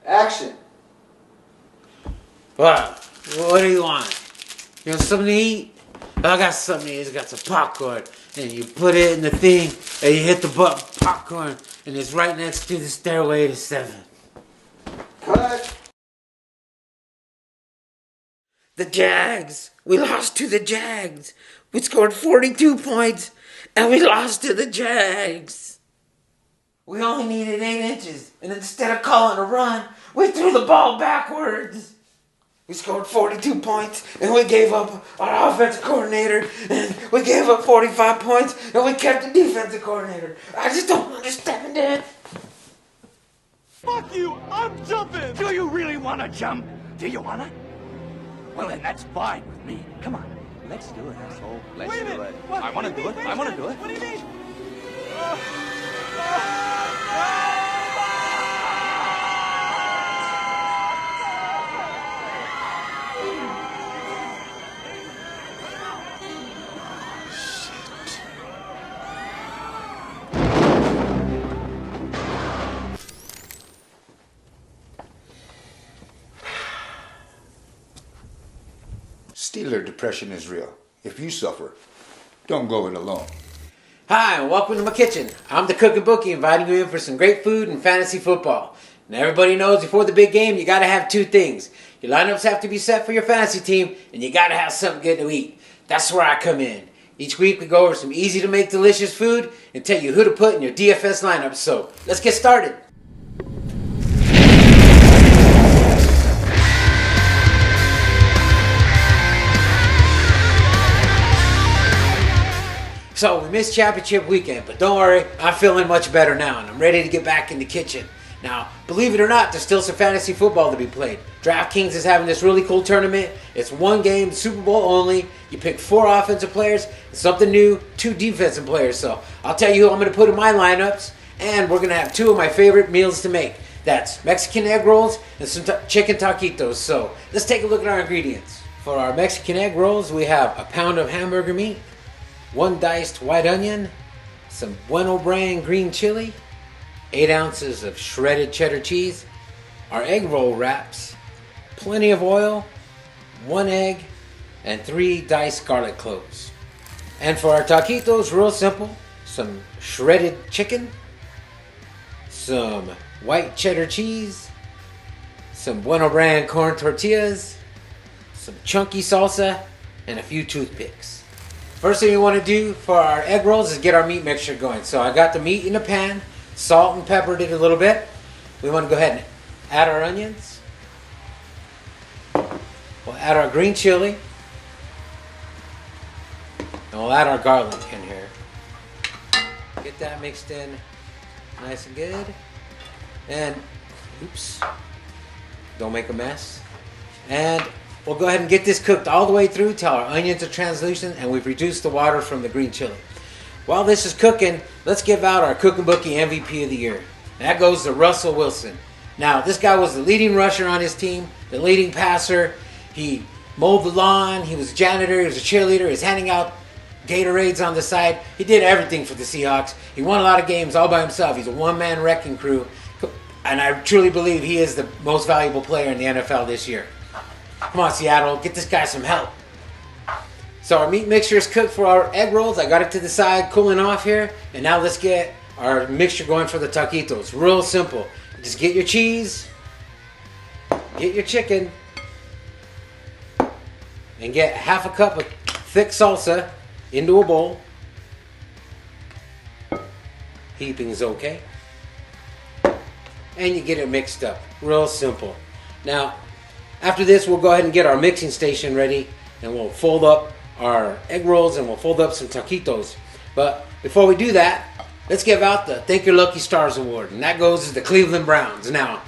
Action. What do you want? You want something to eat? I got something to eat. It's got some popcorn. And you put it in the thing, and you hit the button, popcorn, and it's right next to the stairway to 7. Cut. The Jags. We lost to the Jags. We scored 42 points, and we lost to the Jags. We only needed 8 inches, and instead of calling a run, we threw the ball backwards. We scored 42 points, and we gave up our offensive coordinator, and we gave up 45 points, and we kept the defensive coordinator. I just don't understand it. Fuck you! I'm jumping! Do you really want to jump? Do you want to? Well, then that's fine with me. Come on. Let's do it, asshole. Let's Wait a do minute. it. What? I want to do it. I want to do it. What do you mean? Steeler depression is real. If you suffer, don't go it alone. Hi, and welcome to my kitchen. I'm the Cookin Bookie, inviting you in for some great food and fantasy football. Now everybody knows before the big game, you got to have 2 things. Your lineups have to be set for your fantasy team, and you got to have something good to eat. That's where I come in. Each week we go over some easy to make delicious food and tell you who to put in your DFS lineup. So let's get started. So we missed championship weekend, but don't worry, I'm feeling much better now and I'm ready to get back in the kitchen. Now, believe it or not, there's still some fantasy football to be played. DraftKings is having this really cool tournament. It's 1 game, Superbowl only. You pick 4 offensive players, something new, 2 defensive players. So I'll tell you who I'm going to put in my lineups, and we're going to have 2 of my favorite meals to make. That's Mexican egg rolls and some chicken taquitos. So let's take a look at our ingredients. For our Mexican egg rolls, we have a pound of hamburger meat, 1 diced white onion, some Bueno brand green chili, 8 ounces of shredded cheddar cheese, our Eggroll Wraps, plenty of oil, 1 egg, and 3 diced garlic cloves. And for our taquitos, real simple, some shredded chicken, some white cheddar cheese, some Bueno brand corn tortillas, some chunky salsa, and a few toothpicks. First thing you want to do for our egg rolls is get our meat mixture going. So I got the meat in a pan, salt and peppered it a little bit. We want to go ahead and add our onions. We'll add our green chili. And we'll add our garlic in here. Get that mixed in nice and good. And, oops, don't make a mess. And we'll go ahead and get this cooked all the way through till our onions are translucent and we've reduced the water from the green chili. While this is cooking, let's give out our Cookin Bookie MVP of the year. That goes to Russell Wilson. Now, this guy was the leading rusher on his team, the leading passer. He mowed the lawn, he was a janitor, he was a cheerleader, he was handing out Gatorades on the side. He did everything for the Seahawks. He won a lot of games all by himself. He's a one-man wrecking crew. And I truly believe he is the most valuable player in the NFL this year. Come on, Seattle, get this guy some help. So our meat mixture is cooked for our egg rolls. I got it to the side, cooling off here. And now let's get our mixture going for the taquitos. Real simple. Just get your cheese, get your chicken, and get half a cup of thick salsa into a bowl. Heaping's okay. And you get it mixed up. Real simple. Now, after this, we'll go ahead and get our mixing station ready, and we'll fold up our egg rolls and we'll fold up some taquitos. But before we do that, let's give out the Thank Your Lucky Stars Award, and that goes to the Cleveland Browns. Now,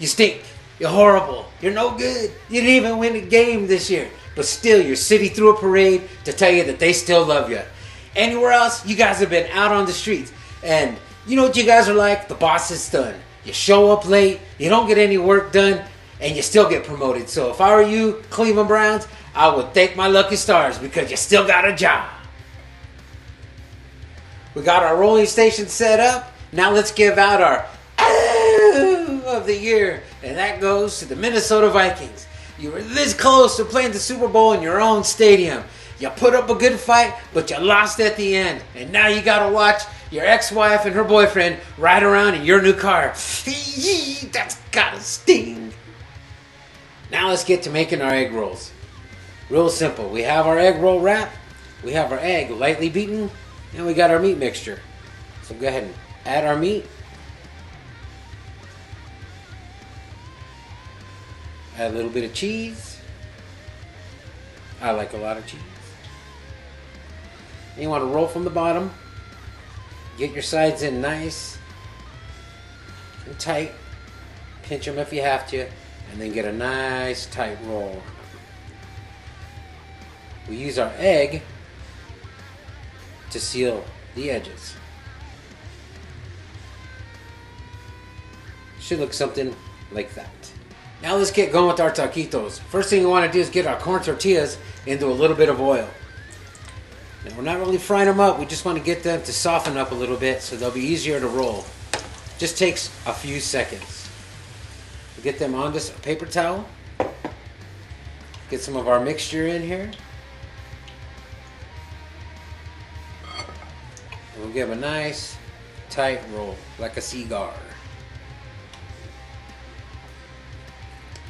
you stink, you're horrible, you're no good, you didn't even win a game this year, but still your city threw a parade to tell you that they still love you. Anywhere else, you guys have been out on the streets, and you know what you guys are like? The boss is done. You show up late, you don't get any work done, and you still get promoted. So if I were you, Cleveland Browns, I would thank my lucky stars because you still got a job. We got our rolling station set up. Now let's give out our of the year, and that goes to the Minnesota Vikings. You were this close to playing the Super Bowl in your own stadium. You put up a good fight, but you lost at the end. And now you gotta watch your ex-wife and her boyfriend ride around in your new car. That's gotta sting. Now let's get to making our egg rolls. Real simple. We have our Eggroll wrap, we have our egg lightly beaten, and we got our meat mixture. So go ahead and add our meat. Add a little bit of cheese. I like a lot of cheese. And you want to roll from the bottom. Get your sides in nice and tight. Pinch them if you have to. And then get a nice tight roll. We use our egg to seal the edges. Should look something like that. Now let's get going with our taquitos. First thing we want to do is get our corn tortillas into a little bit of oil. Now we're not really frying them up, we just want to get them to soften up a little bit so they'll be easier to roll. Just takes a few seconds. We get them on this paper towel. Get some of our mixture in here. And we'll give them a nice tight roll, like a cigar.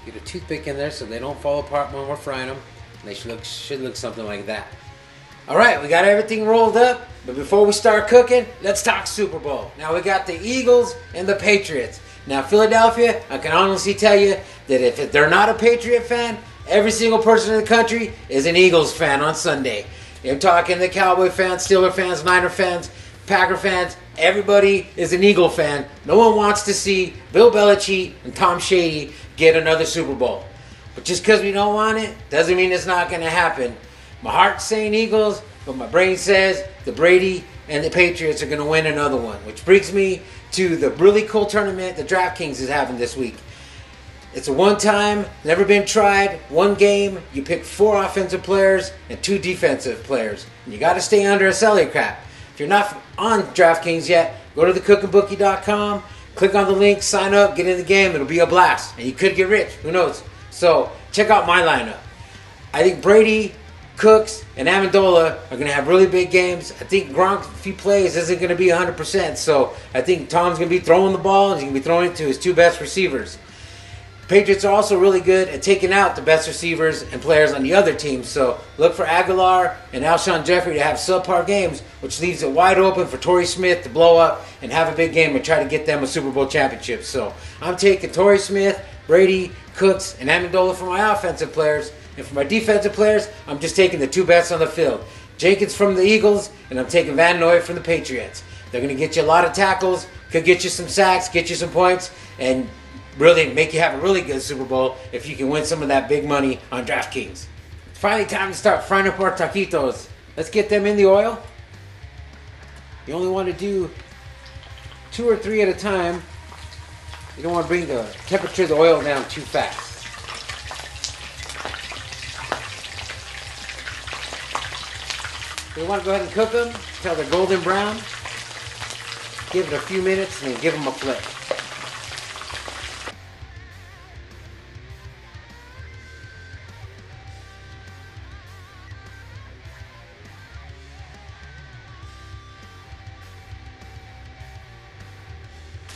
Get a toothpick in there so they don't fall apart when we're frying them. They should look something like that. Alright, we got everything rolled up, but before we start cooking, let's talk Super Bowl. Now we got the Eagles and the Patriots. Now Philadelphia, I can honestly tell you that if they're not a Patriot fan, every single person in the country is an Eagles fan on Sunday. I'm talking the Cowboy fans, Steeler fans, Niner fans, Packer fans, everybody is an Eagle fan. No one wants to see Bill Belichick and Tom Shady get another Super Bowl. But just because we don't want it, doesn't mean it's not going to happen. My heart's saying Eagles, but my brain says the Brady and the Patriots are going to win another one. Which brings me to the really cool tournament that DraftKings is having this week. It's a one-time, never been tried, one game. You pick 4 offensive players and 2 defensive players. And you got to stay under a salary cap. If you're not on DraftKings yet, go to thecookinbookie.com. Click on the link, sign up, get in the game. It'll be a blast. And you could get rich. Who knows? So, check out my lineup. I think Brady, Cooks, and Amendola are going to have really big games. I think Gronk, if he plays, isn't going to be 100%. So, I think Tom's going to be throwing the ball, and he's going to be throwing it to his 2 best receivers. Patriots are also really good at taking out the best receivers and players on the other team. So look for Aguilar and Alshon Jeffrey to have subpar games, which leaves it wide open for Torrey Smith to blow up and have a big game and try to get them a Super Bowl championship. So I'm taking Torrey Smith, Brady, Cooks, and Amendola for my offensive players. And for my defensive players, I'm just taking the 2 best on the field. Jenkins from the Eagles, and I'm taking Van Noy from the Patriots. They're going to get you a lot of tackles, could get you some sacks, get you some points, and really make you have a really good Super Bowl if you can win some of that big money on DraftKings. It's finally time to start frying up our taquitos. Let's get them in the oil. You only want to do 2 or 3 at a time. You don't want to bring the temperature of the oil down too fast. You want to go ahead and cook them until they're golden brown. Give it a few minutes and then give them a flip.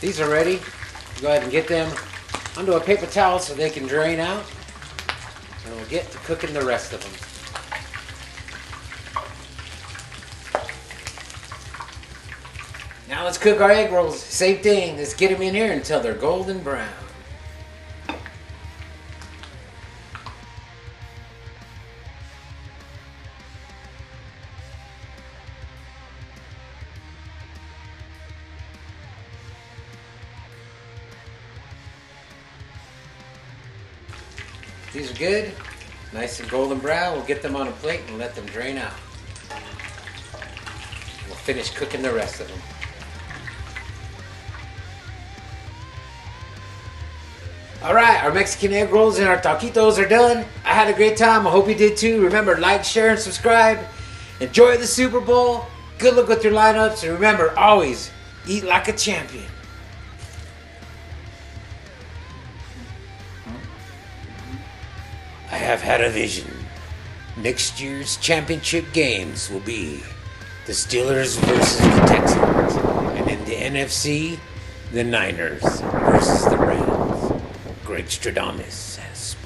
These are ready. Go ahead and get them onto a paper towel so they can drain out. And we'll get to cooking the rest of them. Now let's cook our egg rolls. Same thing. Let's get them in here until they're golden brown. These are good, nice and golden brown. We'll get them on a plate and let them drain out. We'll finish cooking the rest of them. Alright, our Mexican egg rolls and our taquitos are done. I had a great time. I hope you did too. Remember, like, share, and subscribe. Enjoy the Super Bowl. Good luck with your lineups. And remember, always eat like a champion. I have had a vision. Next year's championship games will be the Steelers versus the Texans. And in the NFC, the Niners versus the Rams. Greg Stradamus has spoken.